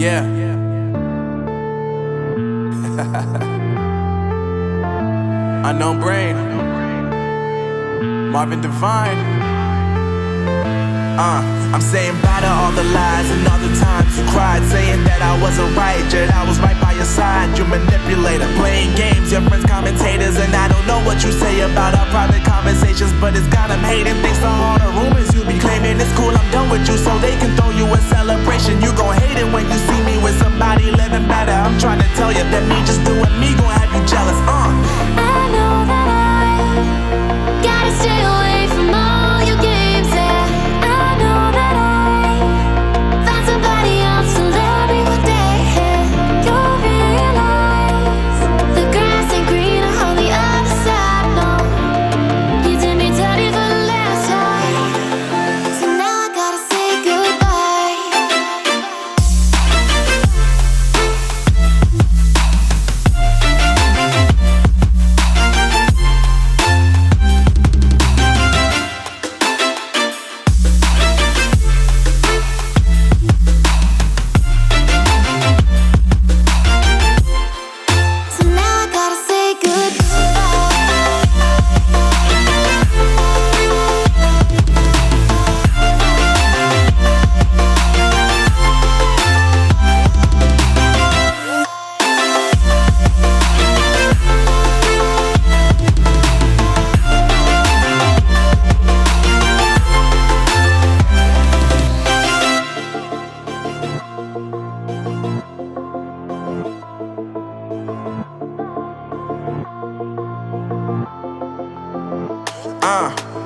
Yeah. Unknown Brain, Marvin Divine. I'm saying bye to all the lies and all the times you cried, saying that I wasn't right, yet I was right by your side. You manipulator, playing games, your friends commentators, and I don't know what you say about our private conversations, but it's got them hating. Thanks to all the rumors you be claiming. It's cool, I'm done with you, so they can throw you a celebration. You gon' hate it when you see me with somebody living better. I'm trying to tell you that me just doing me gon' have you jealous. I know that I gotta stay away from all your games, yeah. I know that I found somebody else to love me one day, yeah. You'll realize the grass ain't greener on the other side, no. You did me dirty for the last time, so now I gotta say goodbye. So now I gotta say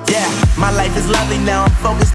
Yeah, my life is lovely now, I'm focused